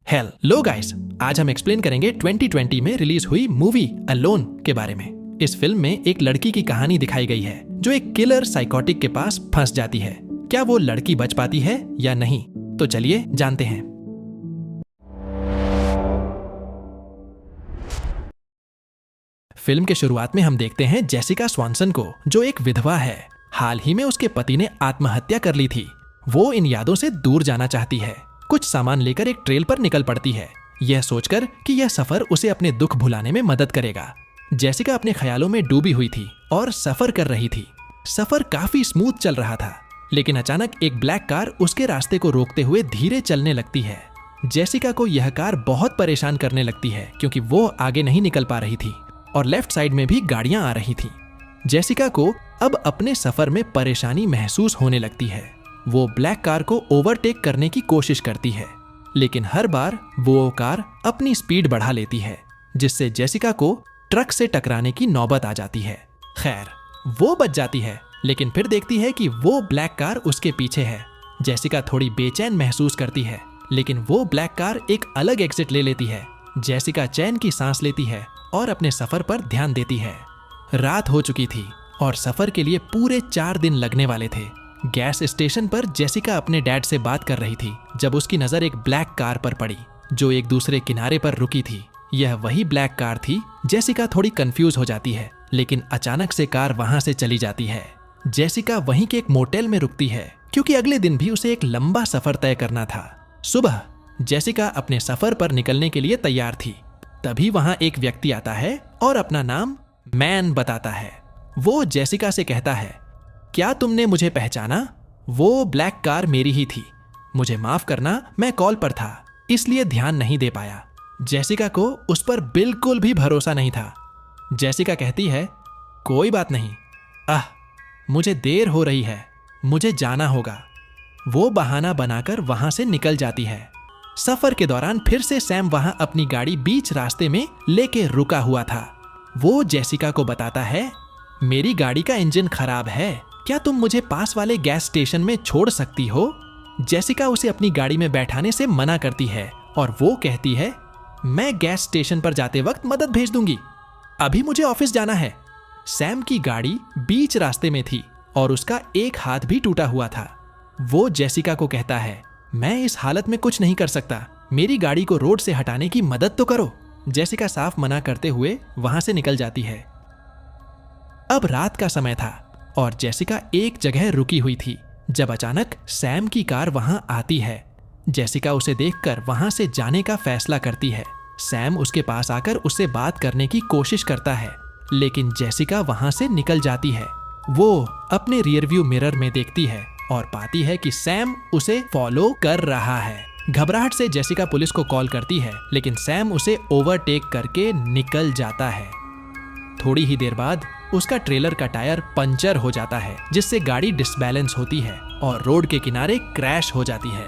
Hello guys, आज हम explain करेंगे 2020 में रिलीज हुई मूवी अलोन के बारे में। इस फिल्म में एक लड़की की कहानी दिखाई गई है जो एक किलर साइकोटिक के पास फंस जाती है। क्या वो लड़की बच पाती है या नहीं, तो चलिए जानते हैं। फिल्म के शुरुआत में हम देखते हैं जेसिका स्वॉनसन को, जो एक विधवा है। हाल ही में उसके पति ने आत्महत्या कर ली थी। वो इन यादों से दूर जाना चाहती है। कुछ सामान लेकर एक ट्रेल पर निकल पड़ती है, यह सोचकर कि यह सफर उसे अपने दुख भुलाने में मदद करेगा। जेसिका अपने ख्यालों में डूबी हुई थी और सफर कर रही थी। सफर काफी स्मूथ चल रहा था, लेकिन अचानक एक ब्लैक कार उसके रास्ते को रोकते हुए धीरे चलने लगती है। जेसिका को यह कार बहुत परेशान करने लगती है क्योंकि वो आगे नहीं निकल पा रही थी और लेफ्ट साइड में भी गाड़ियां आ रही थी। जेसिका को अब अपने सफर में परेशानी महसूस होने लगती है। वो ब्लैक कार को ओवरटेक करने की कोशिश करती है, लेकिन हर बार वो कार अपनी स्पीड बढ़ा लेती है, जिससे जेसिका को ट्रक से टकराने की नौबत आ जाती है। खैर, वो बच जाती है, लेकिन फिर देखती है कि वो ब्लैक कार उसके पीछे है। जेसिका थोड़ी बेचैन महसूस करती है, लेकिन वो ब्लैक कार एक अलग एग्जिट ले लेती है। जेसिका चैन की सांस लेती है और अपने सफर पर ध्यान देती है। रात हो चुकी थी और सफर के लिए पूरे 4 दिन लगने वाले थे। गैस स्टेशन पर जेसिका अपने डैड से बात कर रही थी जब उसकी नजर एक ब्लैक कार पर पड़ी जो एक दूसरे किनारे पर रुकी थी। यह वही ब्लैक कार थी। जेसिका थोड़ी कंफ्यूज हो जाती है, लेकिन अचानक से कार वहां से चली जाती है। जेसिका वहीं के एक मोटेल में रुकती है क्योंकि अगले दिन भी उसे एक लंबा सफर तय करना था। सुबह जेसिका अपने सफर पर निकलने के लिए तैयार थी। तभी वहां एक व्यक्ति आता है और अपना नाम मैन बताता है। वो जेसिका से कहता है, क्या तुमने मुझे पहचाना? वो ब्लैक कार मेरी ही थी। मुझे माफ करना, मैं कॉल पर था इसलिए ध्यान नहीं दे पाया। जेसिका को उस पर बिल्कुल भी भरोसा नहीं था। जेसिका कहती है, कोई बात नहीं, मुझे देर हो रही है, मुझे जाना होगा। वो बहाना बनाकर वहां से निकल जाती है। सफर के दौरान फिर से सैम वहां अपनी गाड़ी बीच रास्ते में लेके रुका हुआ था। वो जेसिका को बताता है, मेरी गाड़ी का इंजन खराब है, क्या तुम मुझे पास वाले गैस स्टेशन में छोड़ सकती हो? जेसिका उसे अपनी गाड़ी में बैठाने से मना करती है और वो कहती है, मैं गैस स्टेशन पर जाते वक्त मदद भेज दूंगी, अभी मुझे ऑफिस जाना है। सैम की गाड़ी बीच रास्ते में थी और उसका एक हाथ भी टूटा हुआ था। वो जेसिका को कहता है, मैं इस हालत में कुछ नहीं कर सकता, मेरी गाड़ी को रोड से हटाने की मदद तो करो। जेसिका साफ मना करते हुए वहां से निकल जाती है। अब रात का समय था और जेसिका एक जगह रुकी हुई थी जब अचानक सैम की कार वहां आती है। जेसिका उसे देखकर वहां से जाने का फैसला करती है। सैम उसके पास आकर उससे बात करने की कोशिश करता है, लेकिन जेसिका वहां से निकल जाती है। वो अपने रियरव्यू मिरर में देखती है और पाती है कि सैम उसे फॉलो कर रहा है। घबराहट से जेसिका पुलिस को कॉल करती है, लेकिन सैम उसे ओवरटेक करके निकल जाता है। थोड़ी ही देर बाद उसका ट्रेलर का टायर पंचर हो जाता है, जिससे गाड़ी डिसबैलेंस होती है और रोड के किनारे क्रैश हो जाती है।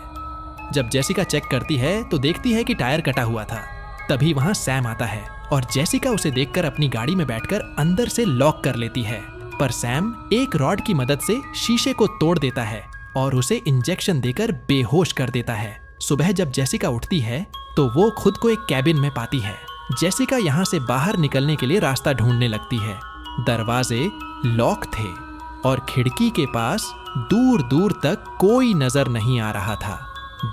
जब जेसिका चेक करती है तो देखती है कि टायर कटा हुआ था। तभी वहां सैम आता है और जेसिका उसे देखकर अपनी गाड़ी में बैठकर अंदर से लॉक कर लेती है, पर सैम एक रॉड की मदद से शीशे को तोड़ देता है और उसे इंजेक्शन देकर बेहोश कर देता है। सुबह जब जेसिका उठती है तो वो खुद को एक कैबिन में पाती है। जेसिका यहाँ से बाहर निकलने के लिए रास्ता ढूंढने लगती है। दरवाजे लॉक थे और खिड़की के पास दूर दूर तक कोई नजर नहीं आ रहा था।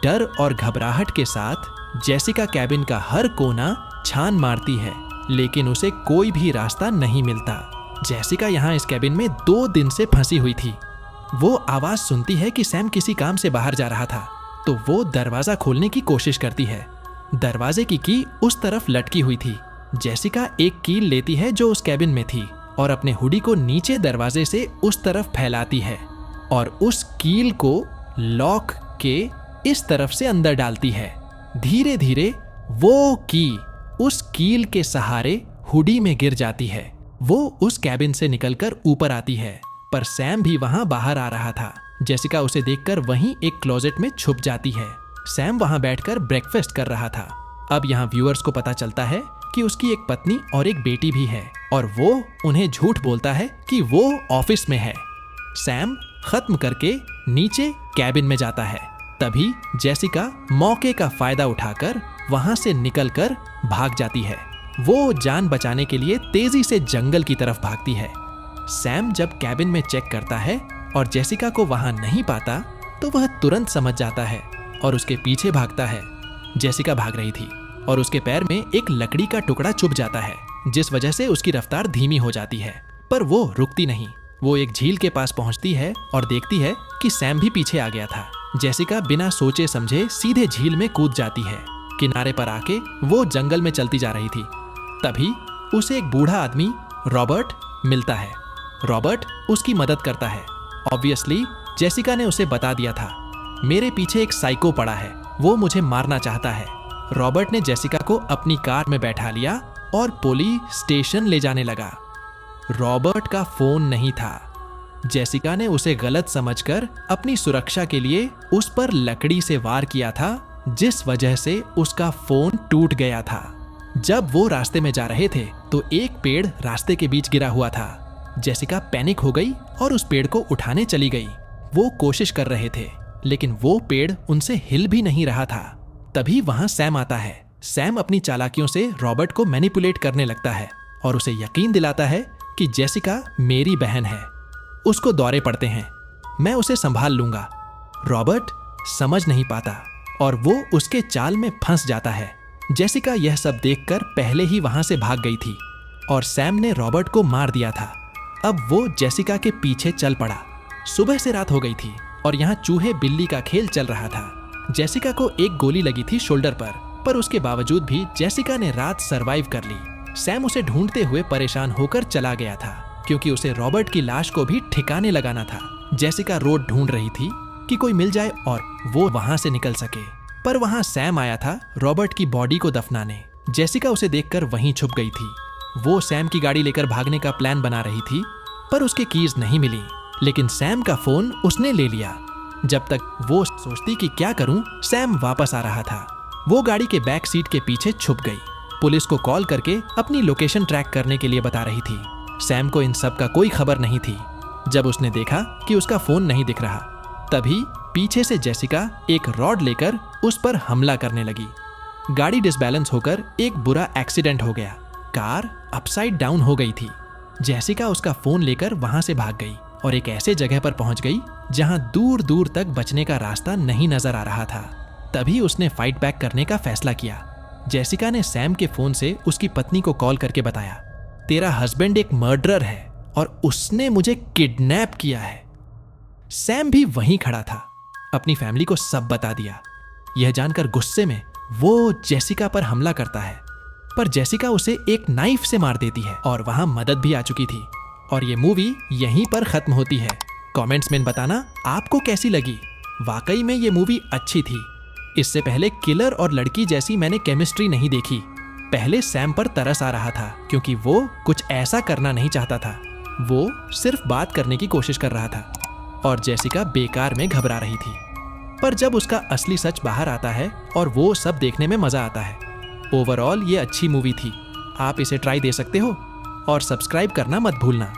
डर और घबराहट के साथ जेसिका कैबिन का हर कोना छान मारती है, लेकिन उसे कोई भी रास्ता नहीं मिलता। जेसिका यहाँ इस कैबिन में 2 दिन से फंसी हुई थी। वो आवाज सुनती है कि सैम किसी काम से बाहर जा रहा था, तो वो दरवाजा खोलने की कोशिश करती है। दरवाजे की की उस तरफ लटकी हुई थी। जेसिका एक कील लेती है जो उस कैबिन में थी और अपने हुडी को नीचे दरवाजे से उस तरफ फैलाती है और उस कील को लॉक के इस तरफ से अंदर डालती है। धीरे धीरे वो की उस कील के सहारे हुडी में गिर जाती है। वो उस कैबिन से निकलकर ऊपर आती है, पर सैम भी वहां बाहर आ रहा था। जेसिका उसे देखकर वहीं एक क्लोजेट में छुप जाती है। सैम वहां बैठकर ब्रेकफास्ट कर रहा था। अब यहाँ व्यूअर्स को पता चलता है कि उसकी एक पत्नी और एक बेटी भी है और वो उन्हें झूठ बोलता है कि वो ऑफिस में है। सैम खत्म करके नीचे कैबिन में जाता है तभी जेसिका मौके का फायदा उठाकर वहां से निकलकर भाग जाती है। वो जान बचाने के लिए तेजी से जंगल की तरफ भागती है। सैम जब कैबिन में चेक करता है और जेसिका को वहां नहीं पाता तो वह तुरंत समझ जाता है और उसके पीछे भागता है। जेसिका भाग रही थी और उसके पैर में एक लकड़ी का टुकड़ा चुभ जाता है, जिस वजह से उसकी रफ्तार धीमी हो जाती है। पर वो रुकती नहीं। वो एक झील के पास पहुंचती है और देखती है कि सैम भी पीछे आ गया था। जेसिका बिना सोचे समझे सीधे झील में कूद जाती है। किनारे पर आके वो जंगल में चलती जा रही थी। तभी उसे एक बूढ़ा आदमी रॉबर्ट मिलता है। रॉबर्ट उसकी मदद करता है। ऑब्वियसली जेसिका ने उसे बता दिया था, मेरे पीछे एक साइको पड़ा है, वो मुझे मारना चाहता है। रॉबर्ट ने जेसिका को अपनी कार में बैठा लिया और पुलिस स्टेशन ले जाने लगा। रॉबर्ट का फोन नहीं था। जेसिका ने उसे गलत समझकर अपनी सुरक्षा के लिए उस पर लकड़ी से वार किया था, जिस वजह से उसका फोन टूट गया था। जब वो रास्ते में जा रहे थे तो एक पेड़ रास्ते के बीच गिरा हुआ था। जेसिका पैनिक हो गई और उस पेड़ को उठाने चली गई। वो कोशिश कर रहे थे लेकिन वो पेड़ उनसे हिल भी नहीं रहा था। तभी वहां सैम आता है। सैम अपनी चालाकियों से रॉबर्ट को मैनिपुलेट करने लगता है और उसे यकीन दिलाता है कि जेसिका मेरी बहन है, उसको दौरे पड़ते हैं, मैं उसे संभाल लूंगा। रॉबर्ट समझ नहीं पाता और वो उसके चाल में फंस जाता है। जेसिका यह सब देखकर पहले ही वहां से भाग गई थी और सैम ने रॉबर्ट को मार दिया था। अब वो जेसिका के पीछे चल पड़ा। सुबह से रात हो गई थी और यहाँ चूहे बिल्ली का खेल चल रहा था। जेसिका को एक गोली लगी थी शोल्डर पर उसके बावजूद भी जेसिका ने रात सरवाइव कर ली। सैम उसे ढूंढते हुए परेशान होकर चला गया था क्योंकि उसे रॉबर्ट की लाश को भी ठिकाने लगाना था। जेसिका रोड ढूंढ रही थी कि कोई मिल जाए और वो वहां से निकल सके, पर वहां सैम आया था रॉबर्ट की बॉडी को दफनाने। जेसिका उसे देखकर वहीं छुप गई थी। वो सैम की गाड़ी लेकर भागने का प्लान बना रही थी, पर उसके कीज नहीं मिली, लेकिन सैम का फोन उसने ले लिया। जब तक वो सोचती कि क्या करूं, सैम वापस आ रहा था। वो गाड़ी के बैक सीट के पीछे छुप गई। पुलिस को कॉल करके अपनी लोकेशन ट्रैक करने के लिए बता रही थी। सैम को इन सब का कोई खबर नहीं थी। जब उसने देखा कि उसका फोन नहीं दिख रहा, तभी पीछे से जेसिका एक रॉड लेकर उस पर हमला करने लगी। गाड़ी डिसबैलेंस होकर एक बुरा एक्सीडेंट हो गया। कार अपसाइड डाउन हो गई थी। जेसिका उसका फोन लेकर वहां से भाग गई और एक ऐसे जगह पर पहुंच गई जहां दूर दूर तक बचने का रास्ता नहीं नजर आ रहा था। तभी उसने फाइट बैक करने का फैसला किया। जेसिका ने सैम के फोन से उसकी पत्नी को कॉल करके बताया, तेरा हस्बैंड एक मर्डरर है और उसने मुझे किडनैप किया है। सैम भी वहीं खड़ा था। अपनी फैमिली को सब बता दिया। यह जानकर गुस्से में वो जेसिका पर हमला करता है, पर जेसिका उसे एक नाइफ से मार देती है और वहां मदद भी आ चुकी थी। और ये मूवी यहीं पर खत्म होती है। कमेंट्स में बताना आपको कैसी लगी। वाकई में ये मूवी अच्छी थी। इससे पहले किलर और लड़की जैसी मैंने केमिस्ट्री नहीं देखी। पहले सैम पर तरस आ रहा था क्योंकि वो कुछ ऐसा करना नहीं चाहता था। वो सिर्फ बात करने की कोशिश कर रहा था और जेसिका बेकार में घबरा रही थी। पर जब उसका असली सच बाहर आता है और वो सब देखने में मजा आता है। ओवरऑल ये अच्छी मूवी थी। आप इसे ट्राई दे सकते हो और सब्सक्राइब करना मत भूलना।